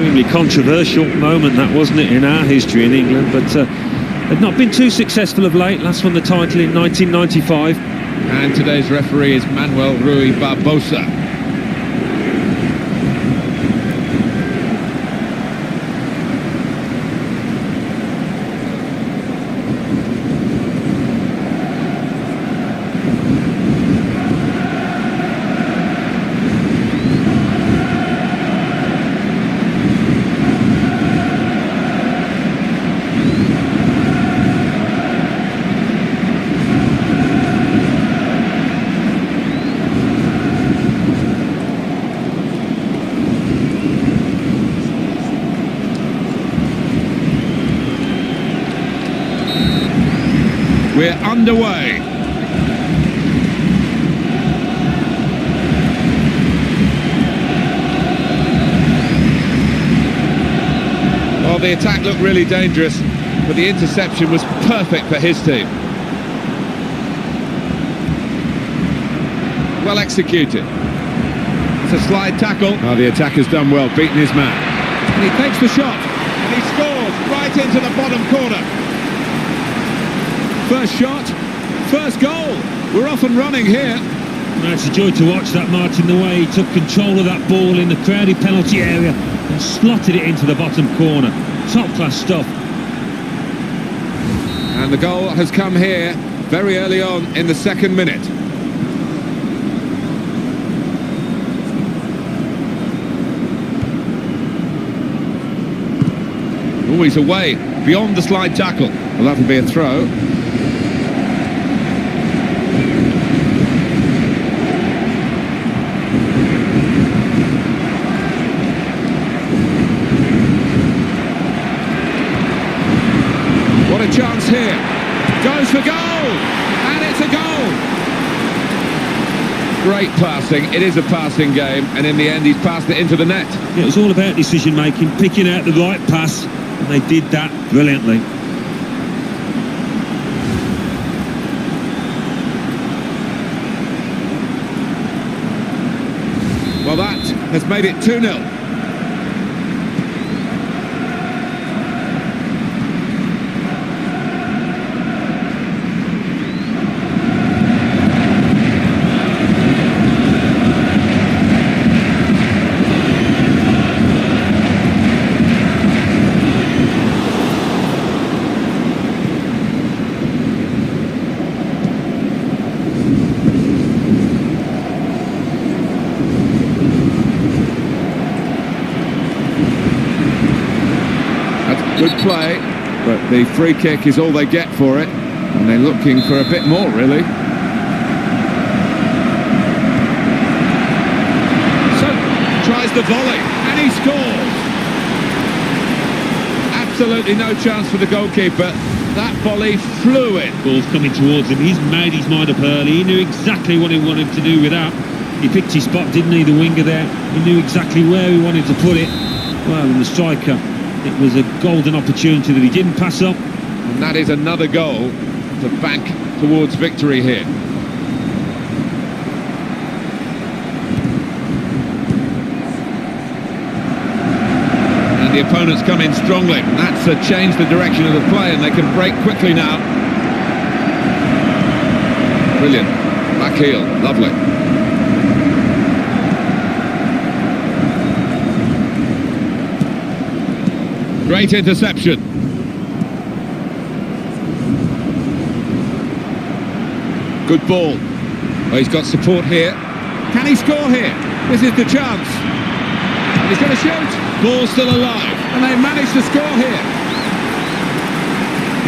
Extremely controversial moment that, wasn't it, in our history in England, but they've not been too successful of late. Last won the title in 1995. And today's referee is Manuel Rui Barbosa. We're underway. Well, the attack looked really dangerous, but the interception was perfect for his team. Well executed. It's a slide tackle. Oh, the attacker's done well, beaten his man. And he takes the shot, and he scores right into the bottom corner. First shot, first goal. We're off and running here. Well, it's a joy to watch that, Martin, the way he took control of that ball in the crowded penalty area and slotted it into the bottom corner. Top-class stuff. And the goal has come here very early on in the second minute. Always away, beyond the slide tackle. Well, that'll be a throw. What a chance here. Goes for goal, and it's a goal. Great passing. It is a passing game, and in the end he's passed it into the net. Yeah, it was all about decision making, picking out the right pass, and they did that brilliantly. Well, that has made it 2-0. Good play, but the free kick is all they get for it, and they're looking for a bit more, really. So, tries the volley, and he scores! Absolutely no chance for the goalkeeper. That volley flew in. Ball's coming towards him. He's made his mind up early. He knew exactly what he wanted to do with that. He picked his spot, didn't he, the winger there? He knew exactly where he wanted to put it. Well, and the striker, it was a golden opportunity that he didn't pass up. And that is another goal to bank towards victory here. And the opponents come in strongly. That's changed the direction of the play, and they can break quickly now. Brilliant. Back heel. Lovely. Great interception. Good ball. Well, he's got support here. Can he score here? This is the chance. And he's going to shoot. Ball's still alive. And they managed to score here.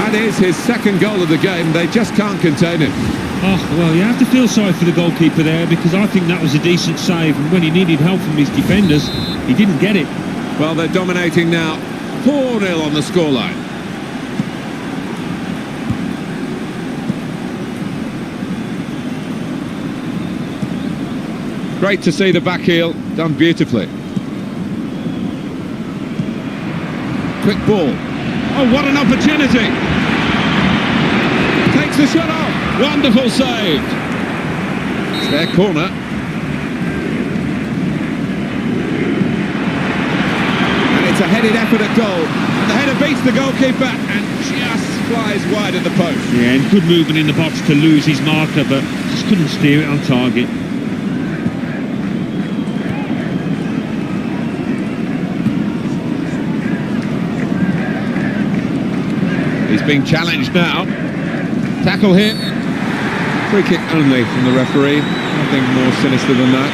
That is his second goal of the game. They just can't contain him. Oh, well, you have to feel sorry for the goalkeeper there, because I think that was a decent save. And when he needed help from his defenders, he didn't get it. Well, they're dominating now. 4-0 on the scoreline. Great to see the back heel done beautifully. Quick ball. Oh, what an opportunity! Takes the shot off. Wonderful save. It's their corner. headed effort at goal. And the header beats the goalkeeper and just flies wide of the post. Yeah, and good movement in the box to lose his marker, but just couldn't steer it on target. He's being challenged now. Tackle here. Free kick only from the referee. Nothing more sinister than that.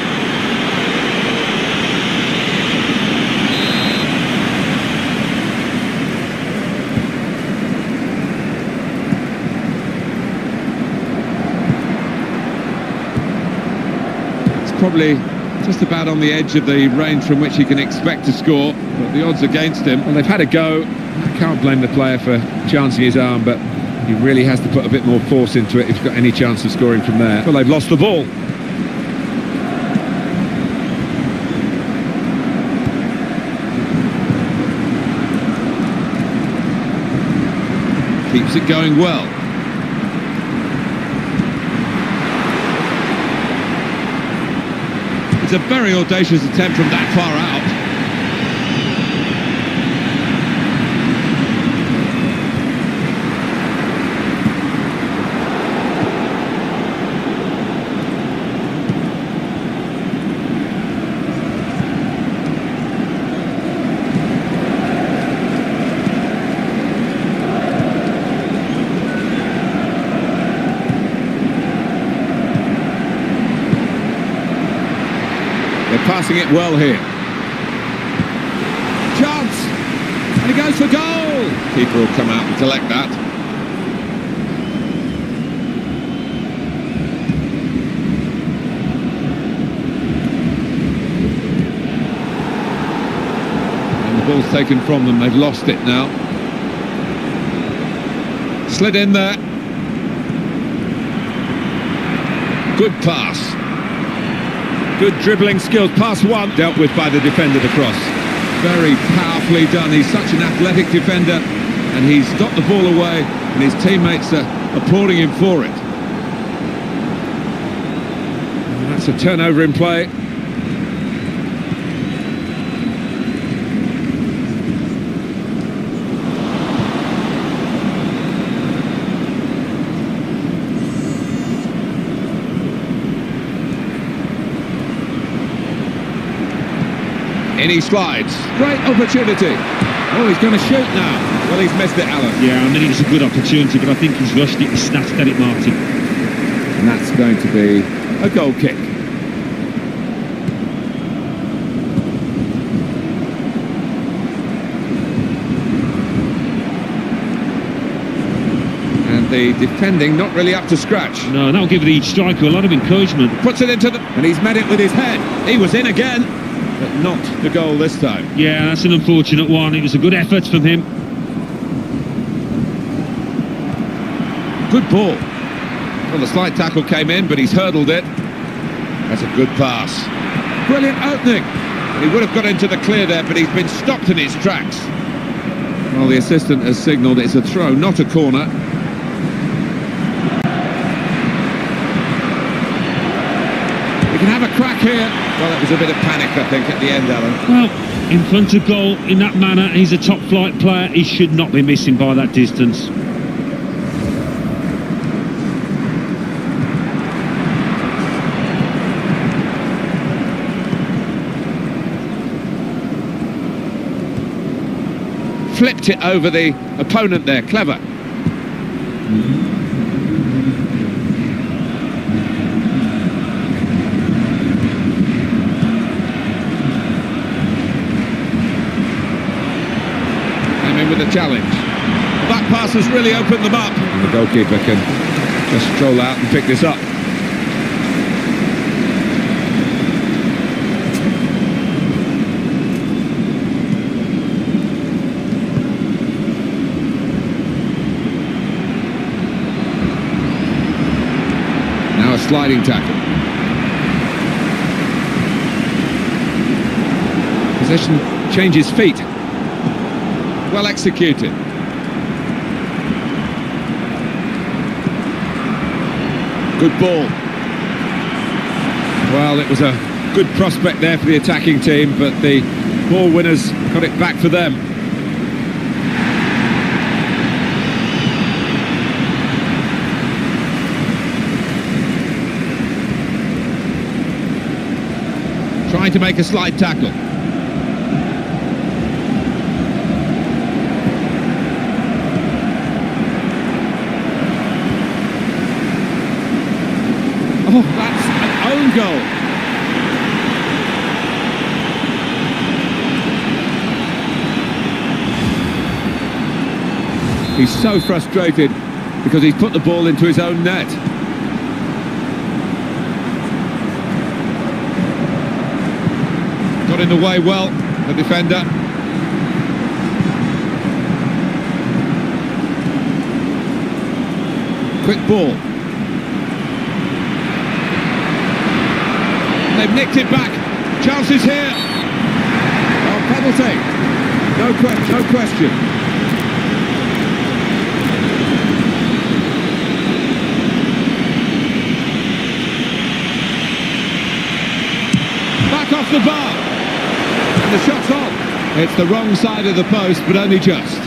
It's probably just about on the edge of the range from which he can expect to score, but the odds against him. Well, they've had a go. I can't blame the player for chancing his arm, but he really has to put a bit more force into it if he's got any chance of scoring from there. Well, they've lost the ball. Keeps it going well. It's a very audacious attempt from that far out. They're passing it well here. Chance! And he goes for goal! Keeper will come out and collect that. And the ball's taken from them. They've lost it now. Slid in there. Good pass. Good dribbling skills. Pass one. Dealt with by the defender, the cross. Very powerfully done. He's such an athletic defender, and he's got the ball away, and his teammates are applauding him for it. And that's a turnover in play. In he slides. Great opportunity. Oh, he's going to shoot now. Well, he's missed it, Alan. Yeah, I mean, it was a good opportunity, but I think he's rushed it, he snatched at it, Martin. And that's going to be a goal kick. And the defending not really up to scratch. No, that'll give the striker a lot of encouragement. Puts it into the... And he's met it with his head. He was in again, but not the goal this time. Yeah, that's an unfortunate one. It was a good effort from him. Good ball. Well, the slight tackle came in, but he's hurdled it. That's a good pass. Brilliant opening. He would have got into the clear there, but he's been stopped in his tracks. Well, the assistant has signalled it's a throw, not a corner. We can have a crack here. Well, it was a bit of panic, I think, at the end, Alan. Well, in front of goal, in that manner, he's a top-flight player. He should not be missing by that distance. Flipped it over the opponent there, clever. Came in with a challenge. That pass has really opened them up. And the goalkeeper can just stroll out and pick this up. Now a sliding tackle. Possession changes feet. Well executed. Good ball. Well, it was a good prospect there for the attacking team, but the Ball winners got it back for them. Trying to make a slide tackle. Oh, that's an own goal. He's so frustrated because he's put the ball into his own net. Got in the way well, the defender. Quick ball. They've nicked it back. Chances here. Oh, penalty. No question. Back off the bar. And the shot's on. It's the wrong side of the post, but only just.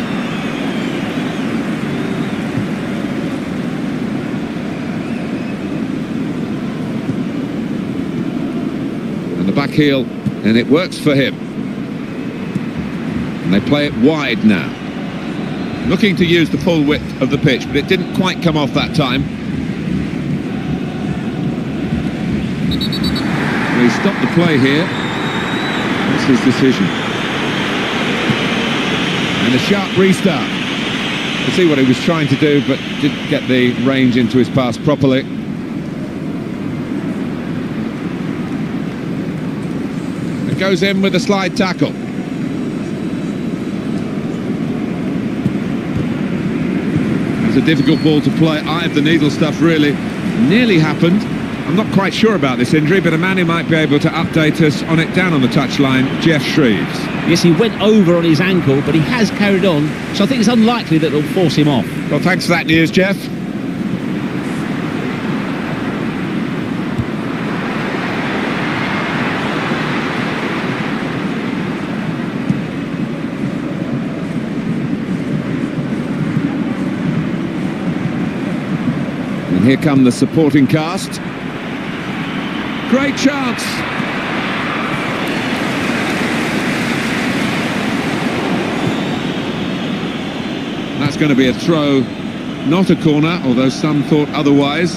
And the back heel, and it works for him. And they play it wide now. Looking to use the full width of the pitch, but it didn't quite come off that time. He stopped the play here. That's his decision. And a sharp restart. You see what he was trying to do, but didn't get the range into his pass properly. It goes in with a slide tackle. It's a difficult ball to play. Eye of the needle stuff, really. Nearly happened. I'm not quite sure about this injury, but a man who might be able to update us on it down on the touchline, Jeff Shreves. Yes, he went over on his ankle, but he has carried on, so I think it's unlikely that it'll force him off. Well, thanks for that news, Jeff. And here come the supporting cast. Great chance. That's going to be a throw, not a corner, although some thought otherwise.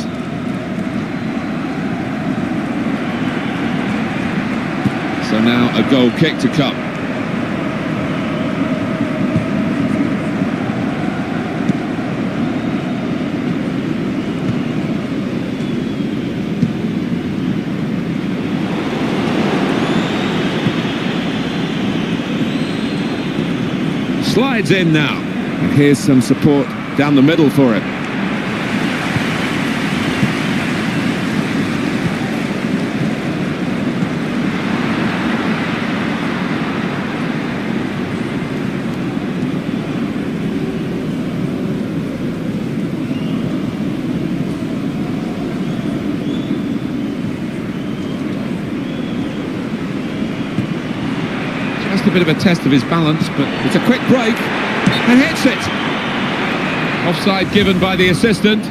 So now a goal kick to come. Slides in now. And here's some support down the middle for it. Just a bit of a test of his balance, but it's a quick break. And hits it. Offside given by the assistant.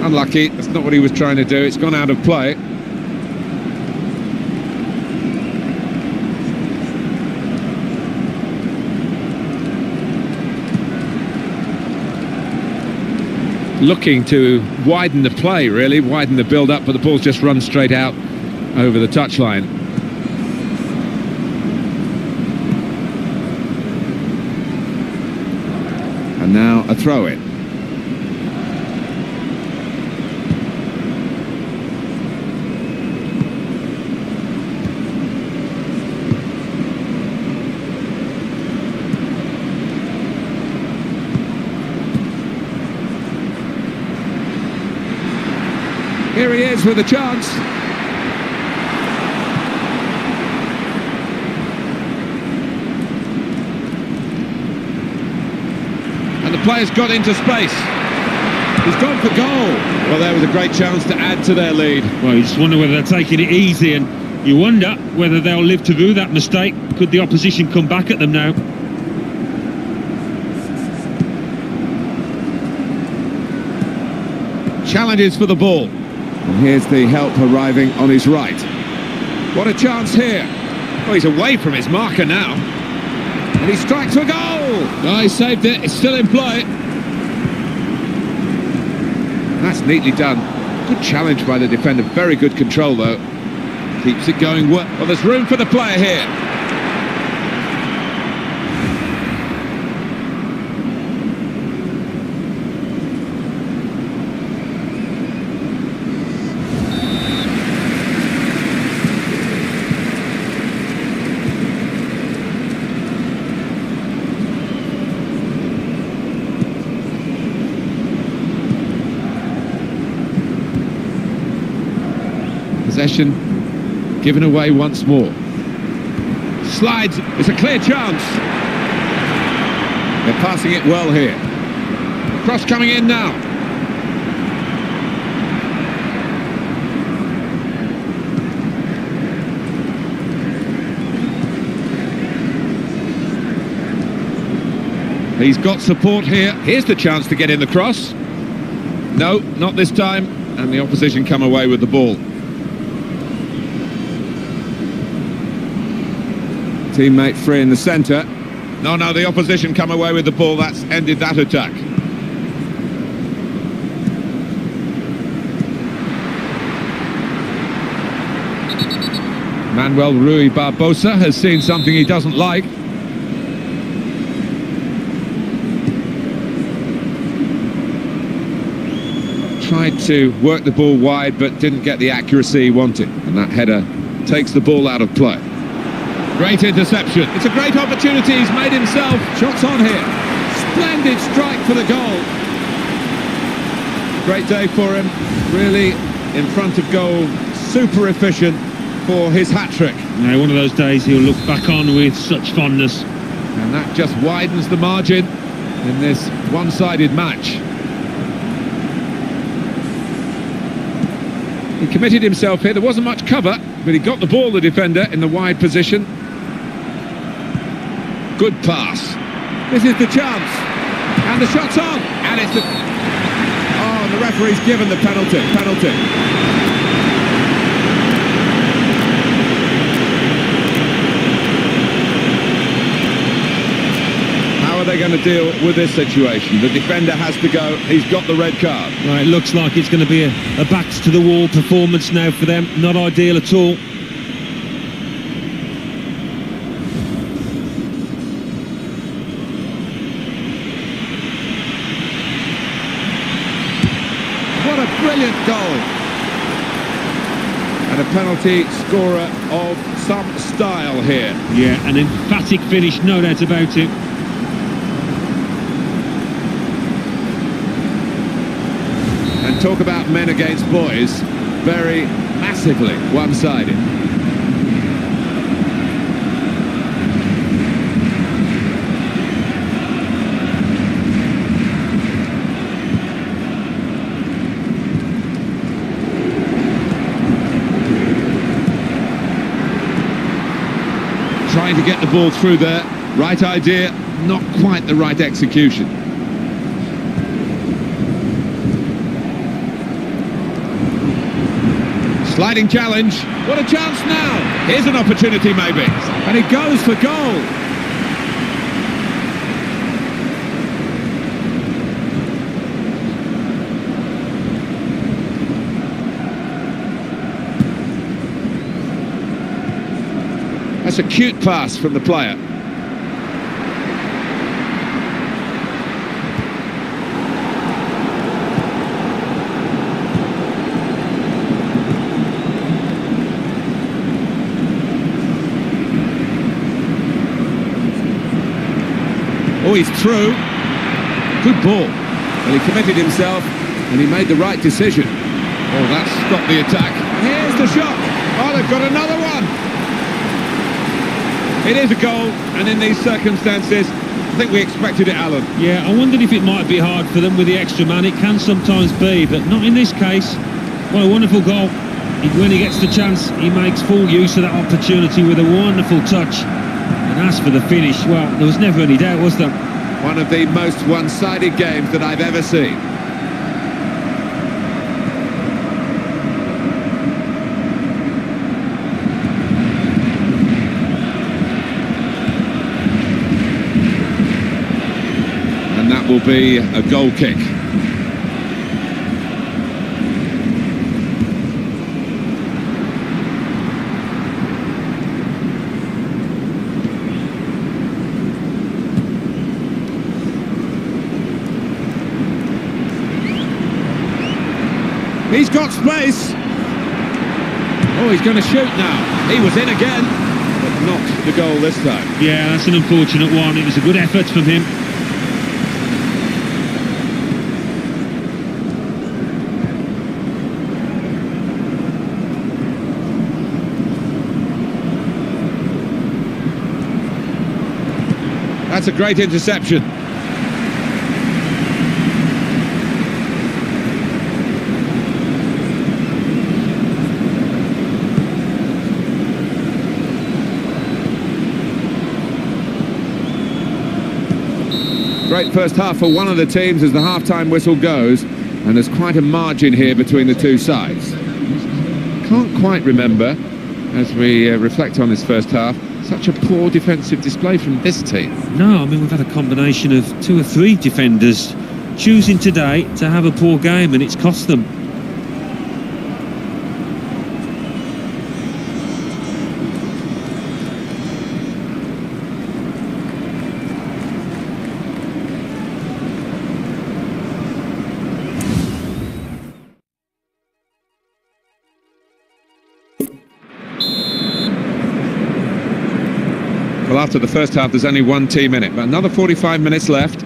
Unlucky, that's not what he was trying to do. It's gone out of play. Looking to widen the play, really, widen the build-up, but the ball's just run straight out over the touchline. And now a throw-in. Here he is with a chance. the player's got into space. He's gone for goal. Well, there was a great chance to add to their lead. Well, you just wonder whether they're taking it easy, and you wonder whether they'll live to do that mistake. Could the opposition come back at them now? Challenges for the ball. And here's the help arriving on his right. What a chance here. Oh, he's away from his marker now. And he strikes for goal. Oh, he saved it. It's still in play. That's neatly done. Good challenge by the defender. Very good control, though. Keeps it going well. Well, there's room for the player here. Possession given away once more. Slides, it's a clear chance. They're passing it well here. Cross coming in now. He's got support here. Here's the chance to get in the cross. No, not this time. And the opposition come away with the ball. Teammate free in the centre. No, the opposition come away with the ball. That's ended that attack. Manuel Rui Barbosa has seen something he doesn't like. Tried to work the ball wide, but didn't get the accuracy he wanted. And that header takes the ball out of play. Great interception. It's a great opportunity. He's made himself. Shots on here. Splendid strike for the goal. Great day for him. Really in front of goal. Super efficient for his hat-trick. Now, one of those days he'll look back on with such fondness. And that just widens the margin in this one-sided match. He committed himself here. There wasn't much cover, but he got the ball, the defender, in the wide position. Good pass. This is the chance. And the shot's on. And it's the... Oh, and the referee's given the penalty. How are they going to deal with this situation? The defender has to go. He's got the red card. Right, it looks like it's going to be a backs-to-the-wall performance now for them. Not ideal at all. What a brilliant goal. And a penalty scorer of some style here. Yeah, an emphatic finish, no doubt about it. And talk about men against boys, very massively one-sided. Trying to get the ball through there. Right idea, not quite the right execution. Sliding challenge. What a chance now. Here's an opportunity maybe. And he goes for goal. That's a cute pass from the player. Oh, he's through. Good ball. Well, he committed himself and he made the right decision. Oh, that's stopped the attack. Here's the shot. Oh, they've got another one. It is a goal, and in these circumstances, I think we expected it, Alan. Yeah, I wondered if it might be hard for them with the extra man. It can sometimes be, but not in this case. What a wonderful goal. When he gets the chance, he makes full use of that opportunity with a wonderful touch. And as for the finish, well, there was never any doubt, was there? One of the most one-sided games that I've ever seen. And that will be a goal kick. He's got space. Oh, he's going to shoot now. He was in again, but not the goal this time. Yeah, that's an unfortunate one. It was a good effort from him. That's a great interception. Great first half for one of the teams as the half-time whistle goes, and there's quite a margin here between the two sides. Can't quite remember, as we reflect on this first half, such a poor defensive display from this team. No, I mean, we've had a combination of 2 or 3 defenders choosing today to have a poor game, and it's cost them. Well, after the first half, there's only one team in it, but another 45 minutes left.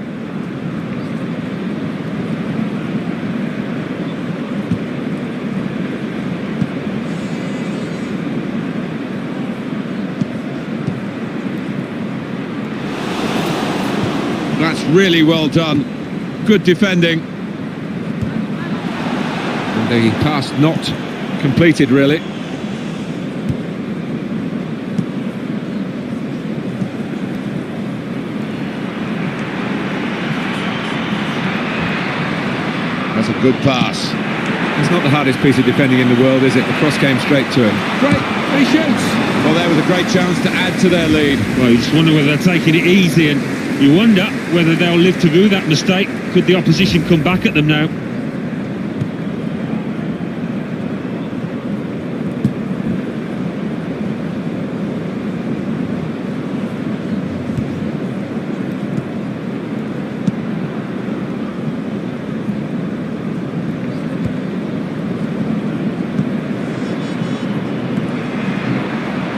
That's really well done. Good defending. And the pass not completed, really. That's a good pass. It's not the hardest piece of defending in the world, is it? The cross came straight to him. Great, he shoots. Well, there was a great chance to add to their lead. Well, you just wonder whether they're taking it easy, and you wonder whether they'll live to do that mistake. Could the opposition come back at them now?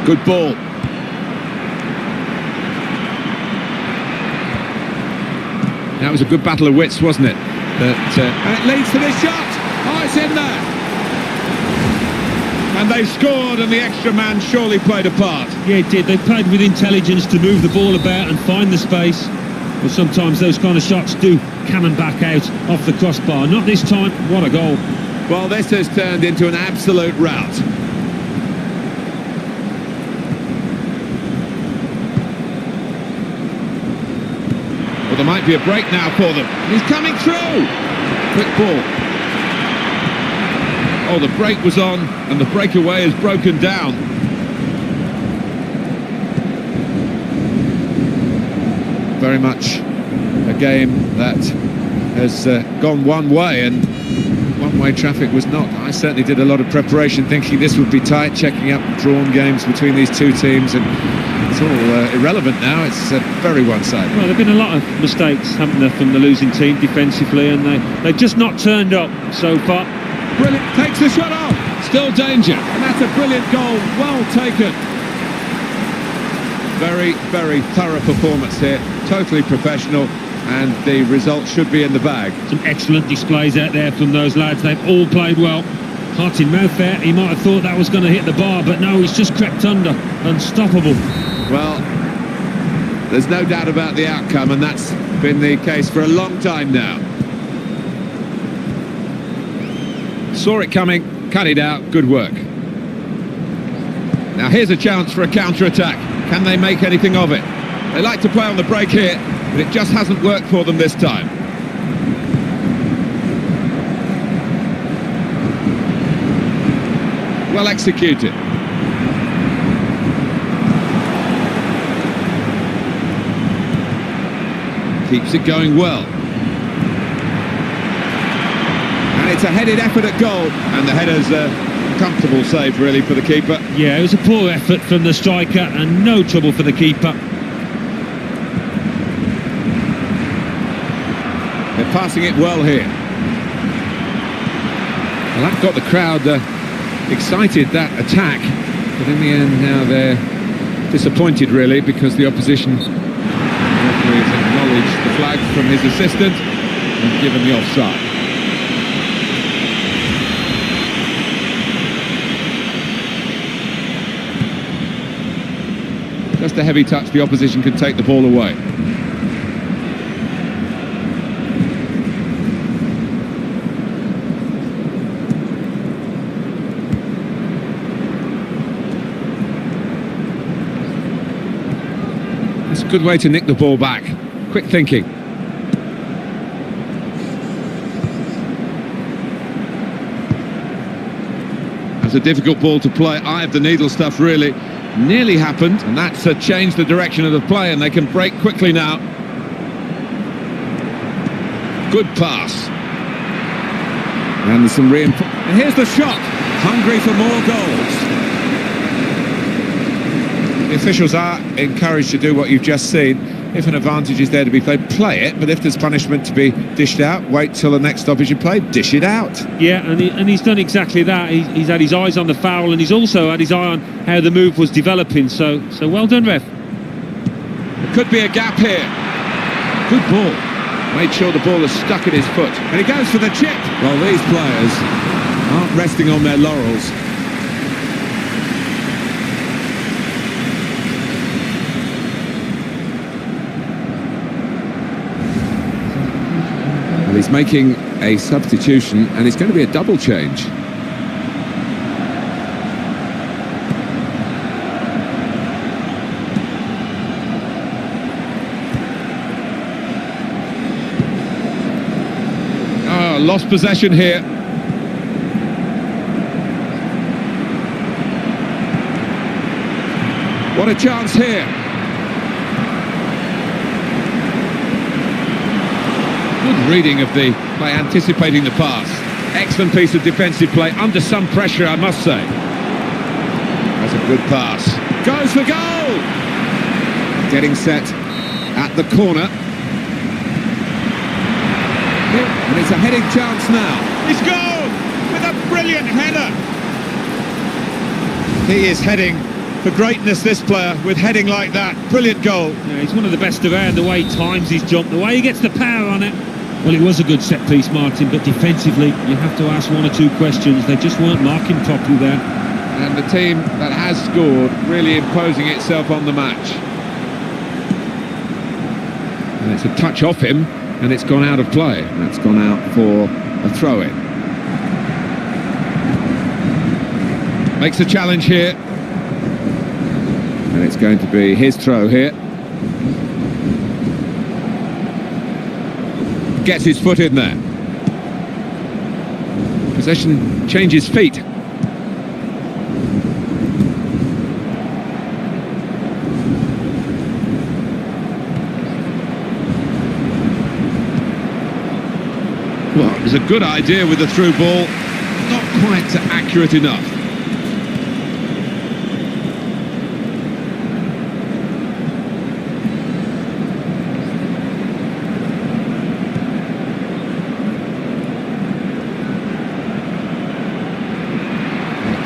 Good ball. That was a good battle of wits, wasn't it? And it leads to this shot. Oh, it's in there. And they scored, and the extra man surely played a part. Yeah, it did. They played with intelligence to move the ball about and find the space. But sometimes those kind of shots do cannon back out off the crossbar. Not this time. What a goal. Well, this has turned into an absolute rout. Well, there might be a break now for them. He's coming through. Quick ball. Oh, the break was on, and the breakaway has broken down. Very much a game that has gone one way, and one-way traffic was not. I certainly did a lot of preparation thinking this would be tight, checking up drawn games between these two teams, and it's all irrelevant now. It's very one-sided. Well, there have been a lot of mistakes, haven't there, from the losing team defensively, and they've just not turned up so far. Brilliant, takes the shot off. Still danger, and that's a brilliant goal, well taken. Very, very thorough performance here, totally professional, and the result should be in the bag. Some excellent displays out there from those lads. They've all played well. Heart in mouth there. He might have thought that was going to hit the bar, but no, he's just crept under. Unstoppable. Well, There's no doubt about the outcome, and that's been the case for a long time now. Saw it coming, cut it out, good work. Now here's a chance for a counter-attack. Can they make anything of it? They like to play on the break here, but it just hasn't worked for them this time. Well executed. Keeps it going well. And it's a headed effort at goal, and the header's a comfortable save really for the keeper. Yeah, it was a poor effort from the striker and no trouble for the keeper. They're passing it well here. Well, that got the crowd excited, that attack, but in the end now they're disappointed really, because the opposition referee has acknowledged the flag from his assistant and given the offside. Just a heavy touch, the opposition can take the ball away. It's a good way to nick the ball back. Quick thinking. That's a difficult ball to play. Eye of the needle stuff really. Nearly happened, and that's changed the direction of the play, and they can break quickly now. Good pass. And some reinforcement. And here's the shot. Hungry for more goals. The officials are encouraged to do what you've just seen. If an advantage is there to be played, play it. But if there's punishment to be dished out, wait till the next stoppage you play, dish it out. Yeah, and he's done exactly that. He's had his eyes on the foul, and he's also had his eye on how the move was developing. So well done, ref. There could be a gap here. Good ball. Made sure the ball is stuck in his foot. And he goes for the chip. Well, these players aren't resting on their laurels. Well, he's making a substitution, and it's going to be a double change. Oh, lost possession here. What a chance here. Good reading of the play, anticipating the pass. Excellent piece of defensive play, under some pressure, I must say. That's a good pass. Goes for goal! Getting set at the corner. And it's a heading chance now. He's gone with a brilliant header. He is heading for greatness, this player, with heading like that. Brilliant goal. Yeah, he's one of the best around, the way he times his jump, the way he gets the power on it. Well, it was a good set piece, Martin, but defensively you have to ask one or two questions. They just weren't marking properly there. And the team that has scored really imposing itself on the match. And it's a touch off him, and it's gone out of play. That's gone out for a throw-in. Makes a challenge here. And it's going to be his throw here. Gets his foot in there. Possession changes feet. Well, it was a good idea with the through ball, not quite accurate enough.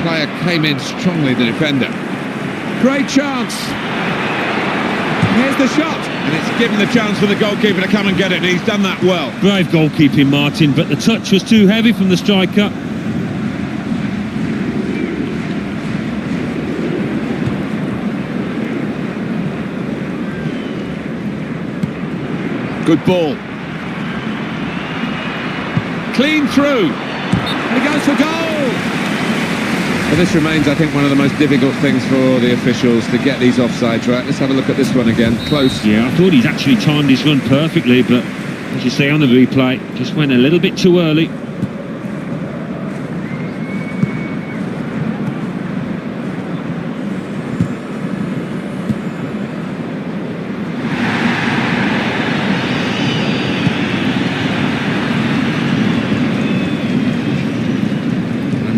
Player came in strongly, the defender. Great chance. Here's the shot, and it's given the chance for the goalkeeper to come and get it, and he's done that well. Brave goalkeeping, Martin, but the touch was too heavy from the striker. Good ball. Clean through. And he goes for goal. Well, this remains, I think, one of the most difficult things for the officials to get these offsides right. Let's have a look at this one again. Close. Yeah, I thought he's actually timed his run perfectly, but as you say on the replay, just went a little bit too early.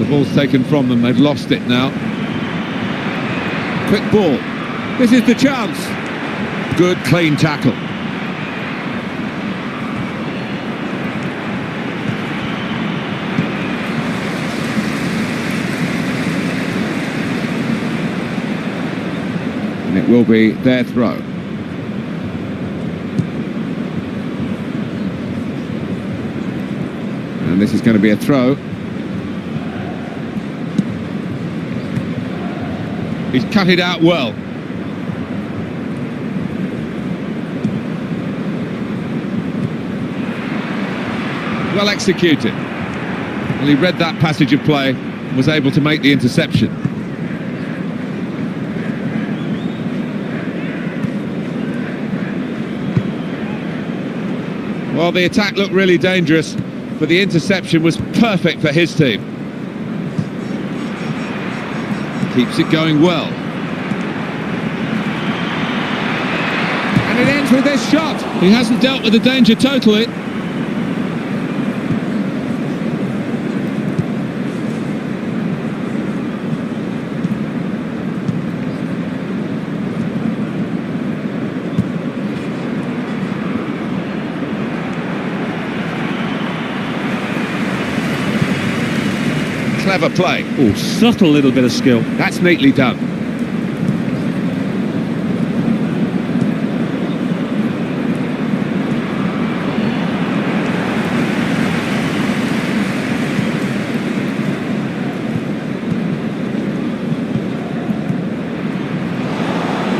Ball's taken from them, they've lost it now. Quick ball. This is the chance. Good, clean tackle. And it will be their throw. And this is going to be a throw. He's cut it out well. Well executed. Well, he read that passage of play and was able to make the interception. Well, the attack looked really dangerous, but the interception was perfect for his team. Keeps it going well. And it ends with this shot. He hasn't dealt with the danger totally. Clever play. Oh, subtle little bit of skill. That's neatly done.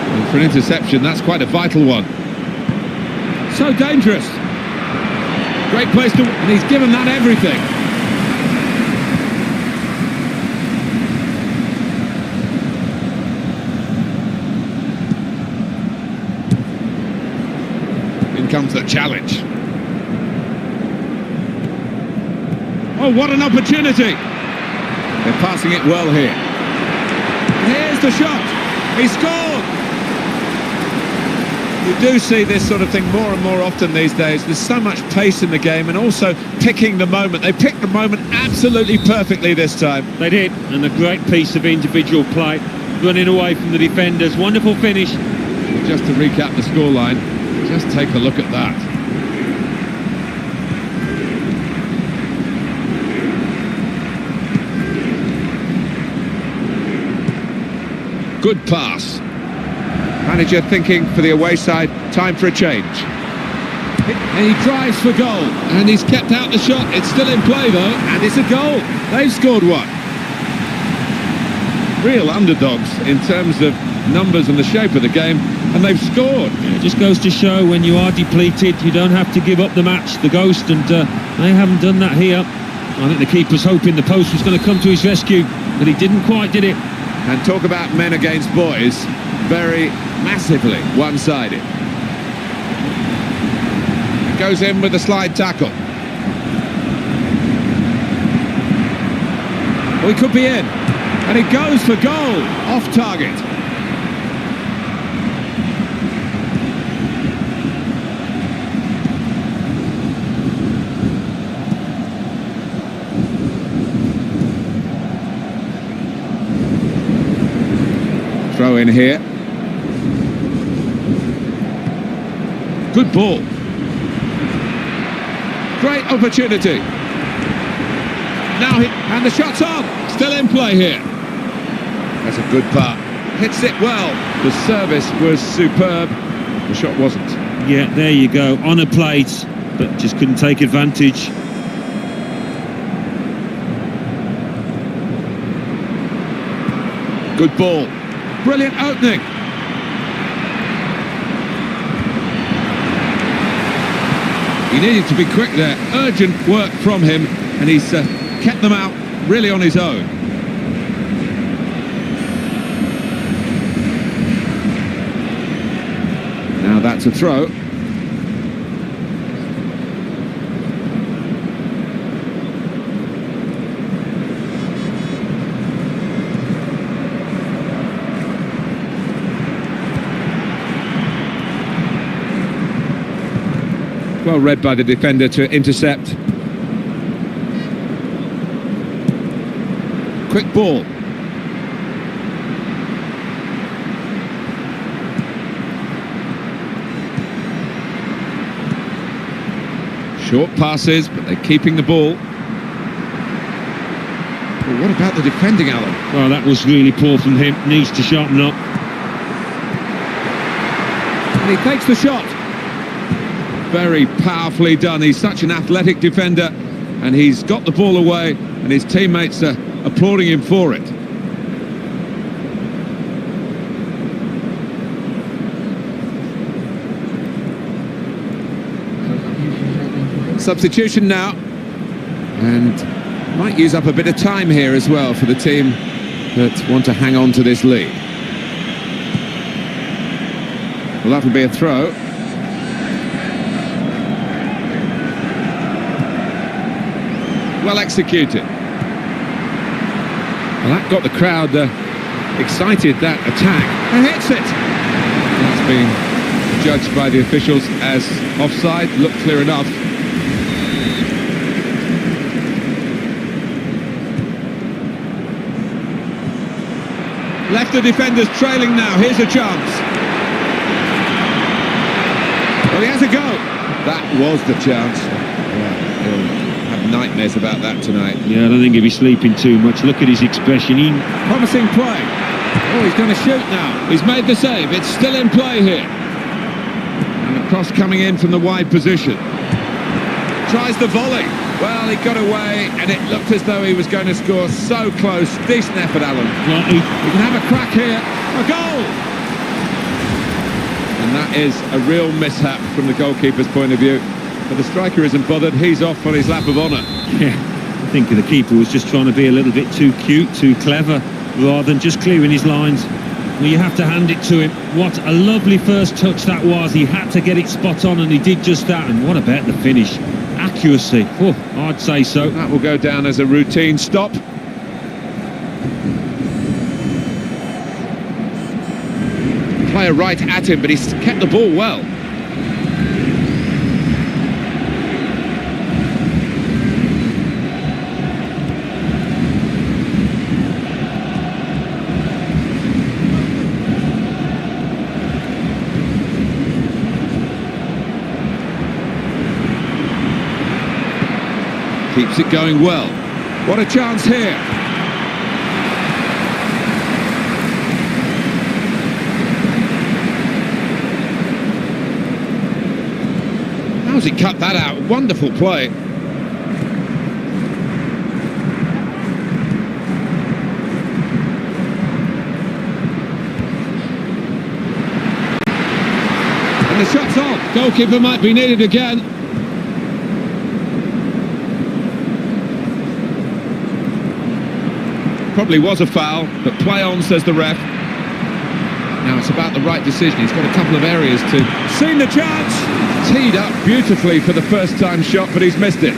And for an interception, that's quite a vital one. So dangerous. Great place to... and he's given that everything. Comes the challenge. Oh, what an opportunity! They're passing it well here. Here's the shot. He scored! You do see this sort of thing more and more often these days. There's so much pace in the game, and also picking the moment. They picked the moment absolutely perfectly this time. They did, and a great piece of individual play, running away from the defenders. Wonderful finish. Just to recap the scoreline, just take a look at that. Good pass. Manager thinking for the away side, time for a change. And he drives for goal, and he's kept out the shot. It's still in play though, and it's a goal. They've scored one. Real underdogs in terms of numbers and the shape of the game, and they've scored. It just goes to show when you are depleted, you don't have to give up the match, the ghost, and they haven't done that here. I think the keeper's hoping the post was going to come to his rescue, but he didn't quite, did it? And talk about men against boys, very massively one-sided. Goes in with a slide tackle. Well, he could be in, and he goes for goal, off target. Throw in here. Good ball. Great opportunity. Now and the shot's on. Still in play here. That's a good part. Hits it well. The service was superb. The shot wasn't. Yeah, there you go. On a plate, but just couldn't take advantage. Good ball. Brilliant opening. He needed to be quick there. Urgent work from him, and he's kept them out really on his own. Now that's a throw. Well read by the defender to intercept. Quick ball. Short passes, but they're keeping the ball. Well, what about the defending, Alan? Well, that was really poor from him. Needs to sharpen up. And he takes the shot. Very powerfully done. He's such an athletic defender, and he's got the ball away, and his teammates are applauding him for it. Substitution now, and might use up a bit of time here as well for the team that want to hang on to this lead. Well, that'll be a throw. Well executed. Well, that got the crowd excited, that attack. And hits it. That's been judged by the officials as offside. Looked clear enough. Left the defenders trailing now. Here's a chance. Well, he has a go. That was the chance. Yeah, he'll have nightmares about that tonight. Yeah, I don't think he'll be sleeping too much. Look at his expression. Promising play. Oh, he's going to shoot now. He's made the save. It's still in play here. And the cross coming in from the wide position. Tries the volley. Well, he got away, and it looked as though he was going to score. So close. Decent effort, Alan. Well, he can have a crack here. A goal! And that is a real mishap from the goalkeeper's point of view. But the striker isn't bothered. He's off on his lap of honour. Yeah, I think the keeper was just trying to be a little bit too cute, too clever, rather than just clearing his lines. Well, you have to hand it to him. What a lovely first touch that was. He had to get it spot on, and he did just that. And what about the finish? Accuracy. Oh, I'd say so. That will go down as a routine stop. Player right at him, but he's kept the ball well. Keeps it going well. What a chance here. How's he cut that out? Wonderful play. And the shot's on. Goalkeeper might be needed again. Probably was a foul, but play on, says the ref. Now it's about the right decision. He's got a couple of areas to... Seen the chance! Teed up beautifully for the first-time shot, but he's missed it.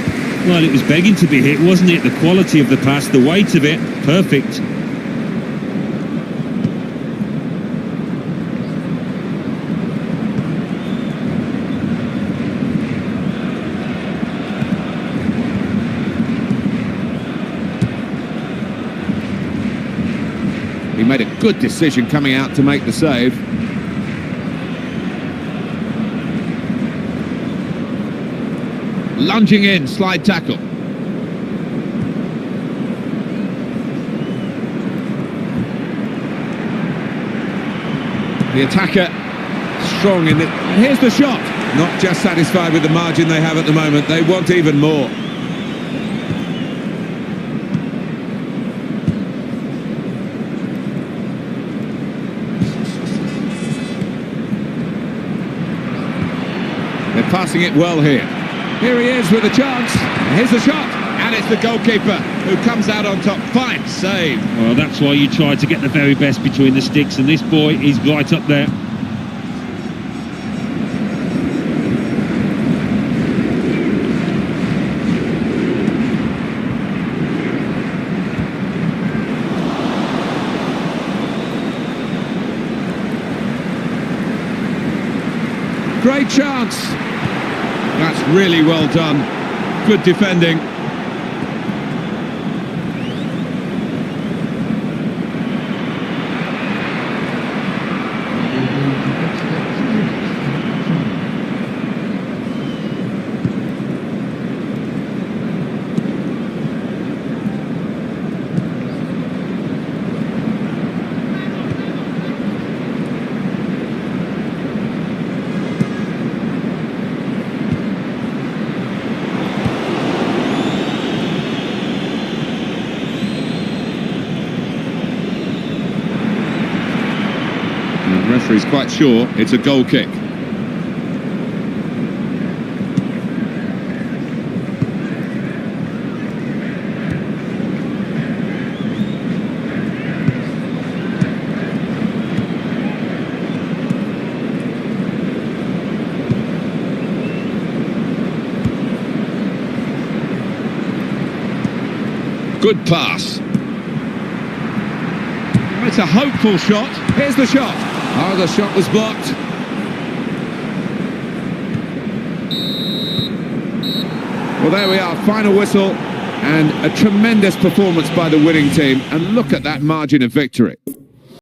Well, it was begging to be hit, wasn't it? The quality of the pass, the weight of it, perfect. He made a good decision coming out to make the save. Lunging in, slide tackle. The attacker strong in it. And here's the shot. Not just satisfied with the margin they have at the moment. They want even more. They're passing it well here. Here he is with a chance. Here's the shot. And it's the goalkeeper who comes out on top. Fine save. Well, that's why you try to get the very best between the sticks, and this boy is right up there. Great chance. That's really well done. Good defending. The referee's quite sure it's a goal kick. Good pass. It's a hopeful shot. Here's the shot. Oh, the shot was blocked. Well, there we are, final whistle, and a tremendous performance by the winning team. And look at that margin of victory.